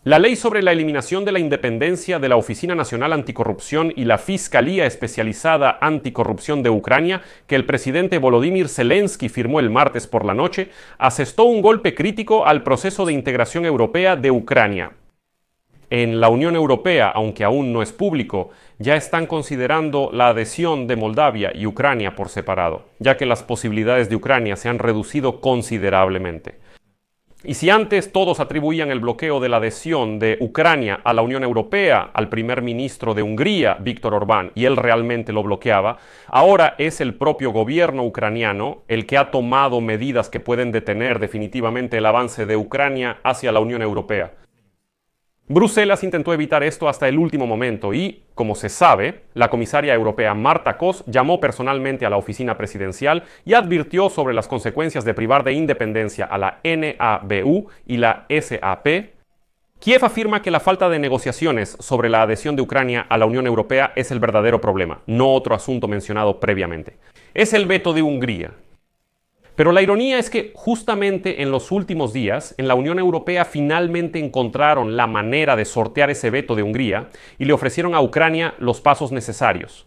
La ley sobre la eliminación de la independencia de la Oficina Nacional Anticorrupción y la Fiscalía Especializada Anticorrupción de Ucrania, que el presidente Volodymyr Zelensky firmó el martes por la noche, asestó un golpe crítico al proceso de integración europea de Ucrania. En la Unión Europea, aunque aún no es público, ya están considerando la adhesión de Moldavia y Ucrania por separado, ya que las posibilidades de Ucrania se han reducido considerablemente. Y si antes todos atribuían el bloqueo de la adhesión de Ucrania a la Unión Europea al primer ministro de Hungría, Viktor Orbán, y él realmente lo bloqueaba, ahora es el propio gobierno ucraniano el que ha tomado medidas que pueden detener definitivamente el avance de Ucrania hacia la Unión Europea. Bruselas intentó evitar esto hasta el último momento y, como se sabe, la comisaria europea Marta Kos llamó personalmente a la oficina presidencial y advirtió sobre las consecuencias de privar de independencia a la NABU y la SAP. Kiev afirma que la falta de negociaciones sobre la adhesión de Ucrania a la Unión Europea es el verdadero problema, no otro asunto mencionado previamente. Es el veto de Hungría. Pero la ironía es que justamente en los últimos días, en la Unión Europea finalmente encontraron la manera de sortear ese veto de Hungría y le ofrecieron a Ucrania los pasos necesarios.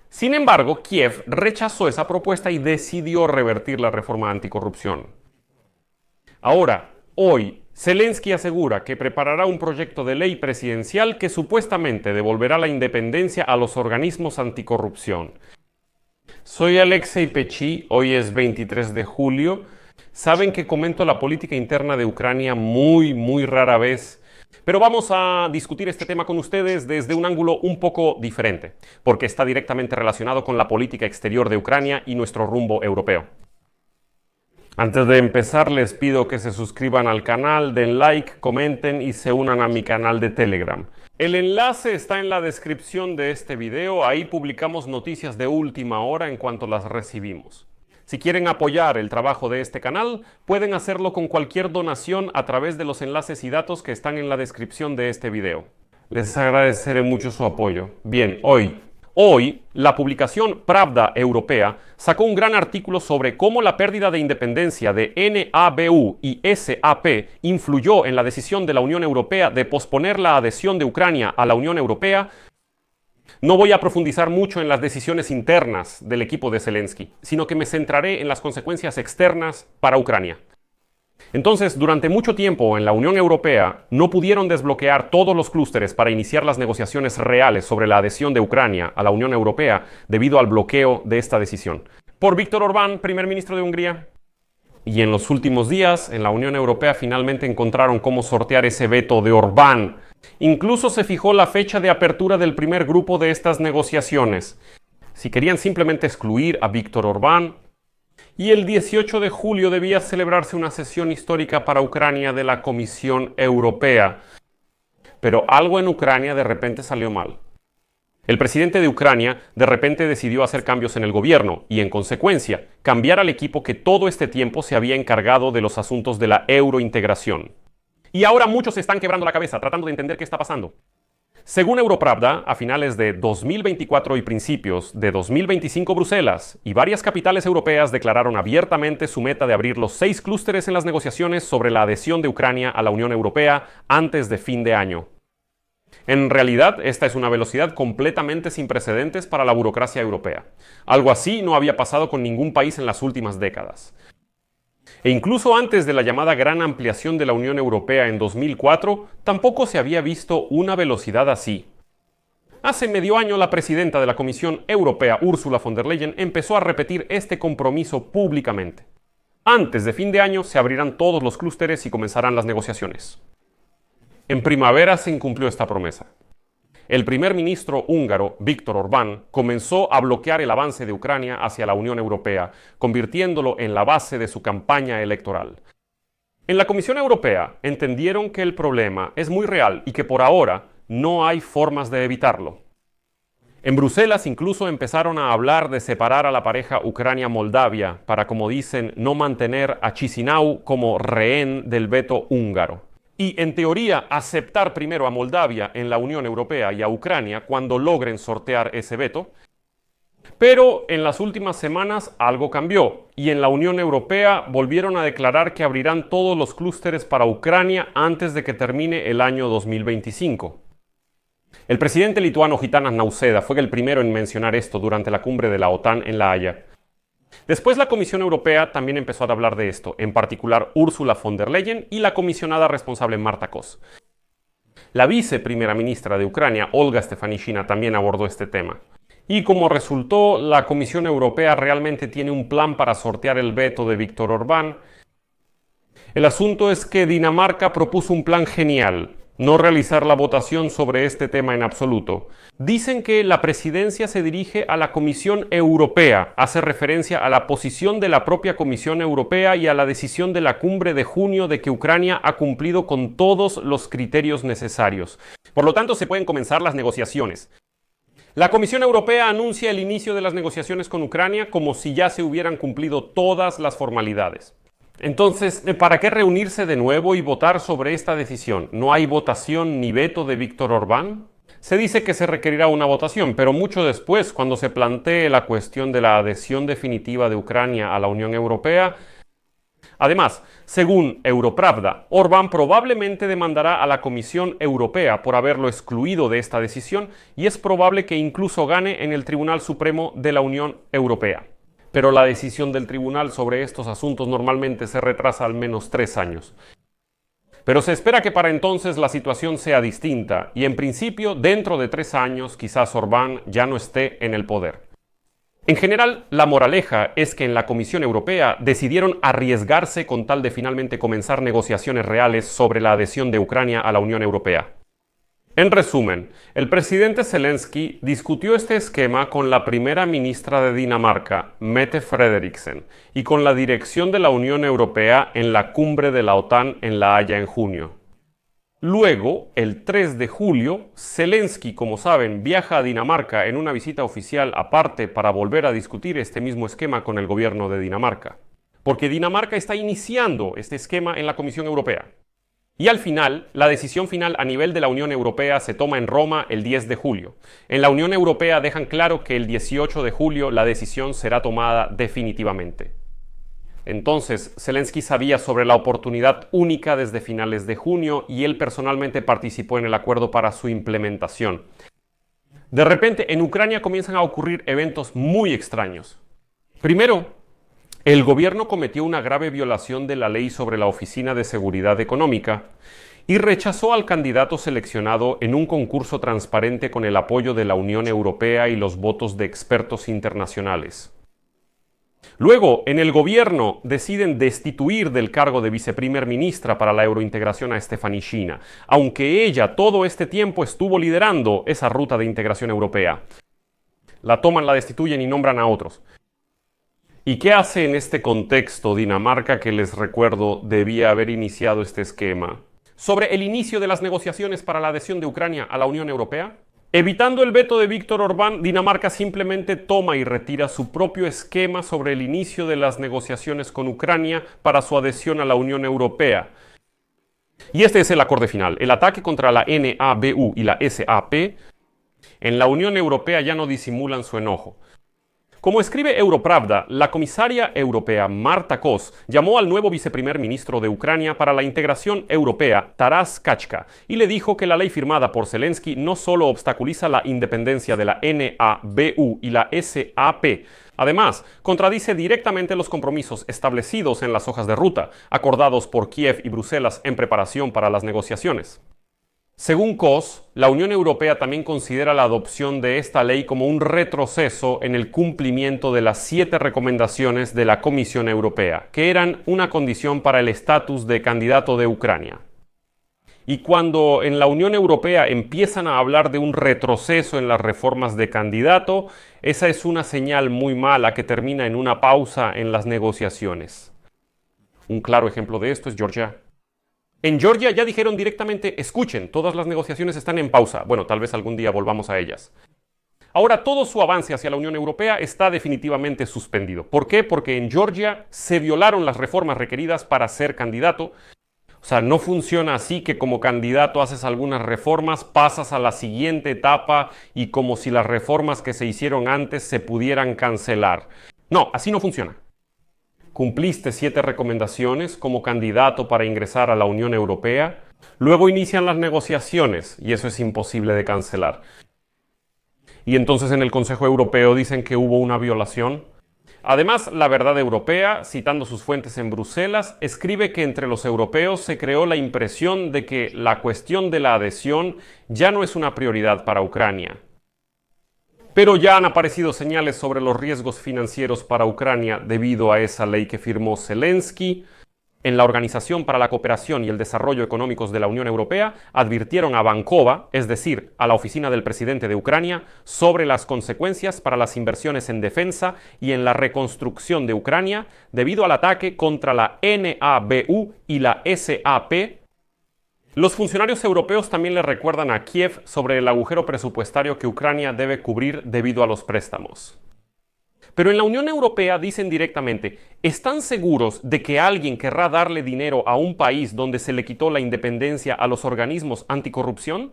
Sin embargo, Kiev rechazó esa propuesta y decidió revertir la reforma anticorrupción. Ahora, hoy, Zelensky asegura que preparará un proyecto de ley presidencial que supuestamente devolverá la independencia a los organismos anticorrupción. Soy Alexei Pechi, hoy es 23 de julio. Saben que comento la política interna de Ucrania muy rara vez, pero vamos a discutir este tema con ustedes desde un ángulo un poco diferente, porque está directamente relacionado con la política exterior de Ucrania y nuestro rumbo europeo. Antes de empezar, les pido que se suscriban al canal, den like, comenten y se unan a mi canal de Telegram. El enlace está en la descripción de este video, ahí publicamos noticias de última hora en cuanto las recibimos. Si quieren apoyar el trabajo de este canal, pueden hacerlo con cualquier donación a través de los enlaces y datos que están en la descripción de este video. Les agradeceré mucho su apoyo. Bien, Hoy, la publicación Pravda Europea sacó un gran artículo sobre cómo la pérdida de independencia de NABU y SAP influyó en la decisión de la Unión Europea de posponer la adhesión de Ucrania a la Unión Europea. No voy a profundizar mucho en las decisiones internas del equipo de Zelensky, sino que me centraré en las consecuencias externas para Ucrania. Entonces, durante mucho tiempo en la Unión Europea no pudieron desbloquear todos los clústeres para iniciar las negociaciones reales sobre la adhesión de Ucrania a la Unión Europea debido al bloqueo de esta decisión por Viktor Orbán, primer ministro de Hungría. Y en los últimos días, en la Unión Europea finalmente encontraron cómo sortear ese veto de Orbán. Incluso se fijó la fecha de apertura del primer grupo de estas negociaciones. Si querían simplemente excluir a Viktor Orbán, y el 18 de julio debía celebrarse una sesión histórica para Ucrania de la Comisión Europea. Pero algo en Ucrania de repente salió mal. El presidente de Ucrania de repente decidió hacer cambios en el gobierno y, en consecuencia, cambiar al equipo que todo este tiempo se había encargado de los asuntos de la eurointegración. Y ahora muchos se están quebrando la cabeza tratando de entender qué está pasando. Según Europravda, a finales de 2024 y principios de 2025, Bruselas y varias capitales europeas declararon abiertamente su meta de abrir los 6 clústeres en las negociaciones sobre la adhesión de Ucrania a la Unión Europea antes de fin de año. En realidad, esta es una velocidad completamente sin precedentes para la burocracia europea. Algo así no había pasado con ningún país en las últimas décadas. E incluso antes de la llamada gran ampliación de la Unión Europea en 2004, tampoco se había visto una velocidad así. Hace medio año, la presidenta de la Comisión Europea, Ursula von der Leyen, empezó a repetir este compromiso públicamente. Antes de fin de año se abrirán todos los clústeres y comenzarán las negociaciones. En primavera se incumplió esta promesa. El primer ministro húngaro, Viktor Orbán, comenzó a bloquear el avance de Ucrania hacia la Unión Europea, convirtiéndolo en la base de su campaña electoral. En la Comisión Europea entendieron que el problema es muy real y que por ahora no hay formas de evitarlo. En Bruselas incluso empezaron a hablar de separar a la pareja Ucrania-Moldavia para, como dicen, no mantener a Chisinau como rehén del veto húngaro. Y, en teoría, aceptar primero a Moldavia en la Unión Europea y a Ucrania cuando logren sortear ese veto. Pero en las últimas semanas algo cambió y en la Unión Europea volvieron a declarar que abrirán todos los clústeres para Ucrania antes de que termine el año 2025. El presidente lituano Gitanas Nausėda fue el primero en mencionar esto durante la cumbre de la OTAN en La Haya. Después la Comisión Europea también empezó a hablar de esto, en particular Ursula von der Leyen y la comisionada responsable Marta Kos. La viceprimera ministra de Ucrania, Olga Stefanishyna, también abordó este tema. Y como resultó, la Comisión Europea realmente tiene un plan para sortear el veto de Viktor Orbán. El asunto es que Dinamarca propuso un plan genial: no realizar la votación sobre este tema en absoluto. Dicen que la presidencia se dirige a la Comisión Europea, hace referencia a la posición de la propia Comisión Europea y a la decisión de la cumbre de junio de que Ucrania ha cumplido con todos los criterios necesarios. Por lo tanto, se pueden comenzar las negociaciones. La Comisión Europea anuncia el inicio de las negociaciones con Ucrania como si ya se hubieran cumplido todas las formalidades. Entonces, ¿para qué reunirse de nuevo y votar sobre esta decisión? ¿No hay votación ni veto de Viktor Orbán? Se dice que se requerirá una votación, pero mucho después, cuando se plantee la cuestión de la adhesión definitiva de Ucrania a la Unión Europea. Además, según Europravda, Orbán probablemente demandará a la Comisión Europea por haberlo excluido de esta decisión y es probable que incluso gane en el Tribunal Supremo de la Unión Europea. Pero la decisión del tribunal sobre estos asuntos normalmente se retrasa al menos 3 años. Pero se espera que para entonces la situación sea distinta y en principio dentro de 3 años quizás Orbán ya no esté en el poder. En general, la moraleja es que en la Comisión Europea decidieron arriesgarse con tal de finalmente comenzar negociaciones reales sobre la adhesión de Ucrania a la Unión Europea. En resumen, el presidente Zelensky discutió este esquema con la primera ministra de Dinamarca, Mette Frederiksen, y con la dirección de la Unión Europea en la cumbre de la OTAN en La Haya en junio. Luego, el 3 de julio, Zelensky, como saben, viaja a Dinamarca en una visita oficial aparte para volver a discutir este mismo esquema con el gobierno de Dinamarca. Porque Dinamarca está iniciando este esquema en la Comisión Europea. Y al final, la decisión final a nivel de la Unión Europea se toma en Roma el 10 de julio. En la Unión Europea dejan claro que el 18 de julio la decisión será tomada definitivamente. Entonces, Zelensky sabía sobre la oportunidad única desde finales de junio y él personalmente participó en el acuerdo para su implementación. De repente, en Ucrania comienzan a ocurrir eventos muy extraños. Primero, el gobierno cometió una grave violación de la ley sobre la Oficina de Seguridad Económica y rechazó al candidato seleccionado en un concurso transparente con el apoyo de la Unión Europea y los votos de expertos internacionales. Luego, en el gobierno deciden destituir del cargo de viceprimer ministra para la eurointegración a Stefanishyna, aunque ella todo este tiempo estuvo liderando esa ruta de integración europea. La toman, la destituyen y nombran a otros. ¿Y qué hace en este contexto Dinamarca, que les recuerdo debía haber iniciado este esquema? Sobre el inicio de las negociaciones para la adhesión de Ucrania a la Unión Europea. Evitando el veto de Viktor Orbán, Dinamarca simplemente toma y retira su propio esquema sobre el inicio de las negociaciones con Ucrania para su adhesión a la Unión Europea. Y este es el acorde final. El ataque contra la NABU y la SAP. En la Unión Europea ya no disimulan su enojo. Como escribe Europravda, la comisaria europea Marta Kos llamó al nuevo viceprimer ministro de Ucrania para la integración europea, Taras Kachka, y le dijo que la ley firmada por Zelensky no solo obstaculiza la independencia de la NABU y la SAP, además, contradice directamente los compromisos establecidos en las hojas de ruta, acordados por Kiev y Bruselas en preparación para las negociaciones. Según Kos, la Unión Europea también considera la adopción de esta ley como un retroceso en el cumplimiento de las 7 recomendaciones de la Comisión Europea, que eran una condición para el estatus de candidato de Ucrania. Y cuando en la Unión Europea empiezan a hablar de un retroceso en las reformas de candidato, esa es una señal muy mala que termina en una pausa en las negociaciones. Un claro ejemplo de esto es Georgia. En Georgia ya dijeron directamente, escuchen, todas las negociaciones están en pausa. Bueno, tal vez algún día volvamos a ellas. Ahora todo su avance hacia la Unión Europea está definitivamente suspendido. ¿Por qué? Porque en Georgia se violaron las reformas requeridas para ser candidato. O sea, no funciona así que como candidato haces algunas reformas, pasas a la siguiente etapa y como si las reformas que se hicieron antes se pudieran cancelar. No, así no funciona. Cumpliste 7 recomendaciones como candidato para ingresar a la Unión Europea, luego inician las negociaciones y eso es imposible de cancelar. Y entonces en el Consejo Europeo dicen que hubo una violación. Además, La Verdad Europea, citando sus fuentes en Bruselas, escribe que entre los europeos se creó la impresión de que la cuestión de la adhesión ya no es una prioridad para Ucrania. Pero ya han aparecido señales sobre los riesgos financieros para Ucrania debido a esa ley que firmó Zelensky. En la Organización para la Cooperación y el Desarrollo Económicos de la Unión Europea advirtieron a Bankova, es decir, a la oficina del presidente de Ucrania, sobre las consecuencias para las inversiones en defensa y en la reconstrucción de Ucrania debido al ataque contra la NABU y la SAP. Los funcionarios europeos también le recuerdan a Kiev sobre el agujero presupuestario que Ucrania debe cubrir debido a los préstamos. Pero en la Unión Europea dicen directamente, ¿están seguros de que alguien querrá darle dinero a un país donde se le quitó la independencia a los organismos anticorrupción?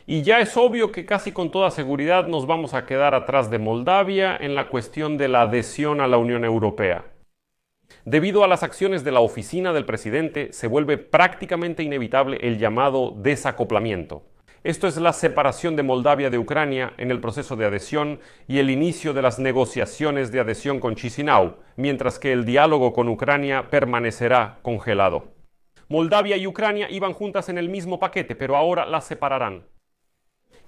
Y ya es obvio que casi con toda seguridad nos vamos a quedar atrás de Moldavia en la cuestión de la adhesión a la Unión Europea. Debido a las acciones de la oficina del presidente, se vuelve prácticamente inevitable el llamado desacoplamiento. Esto es la separación de Moldavia de Ucrania en el proceso de adhesión y el inicio de las negociaciones de adhesión con Chisinau, mientras que el diálogo con Ucrania permanecerá congelado. Moldavia y Ucrania iban juntas en el mismo paquete, pero ahora las separarán.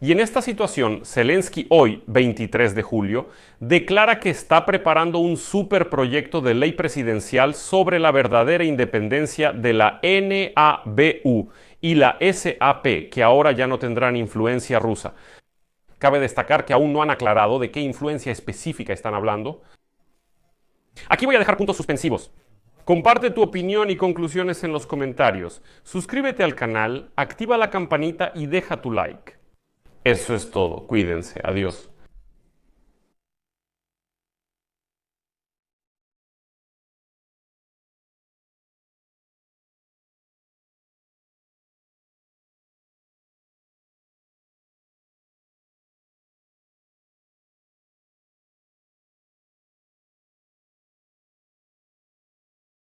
Y en esta situación, Zelensky hoy, 23 de julio, declara que está preparando un superproyecto de ley presidencial sobre la verdadera independencia de la NABU y la SAP, que ahora ya no tendrán influencia rusa. Cabe destacar que aún no han aclarado de qué influencia específica están hablando. Aquí voy a dejar puntos suspensivos. Comparte tu opinión y conclusiones en los comentarios. Suscríbete al canal, activa la campanita y deja tu like. Eso es todo. Cuídense. Adiós.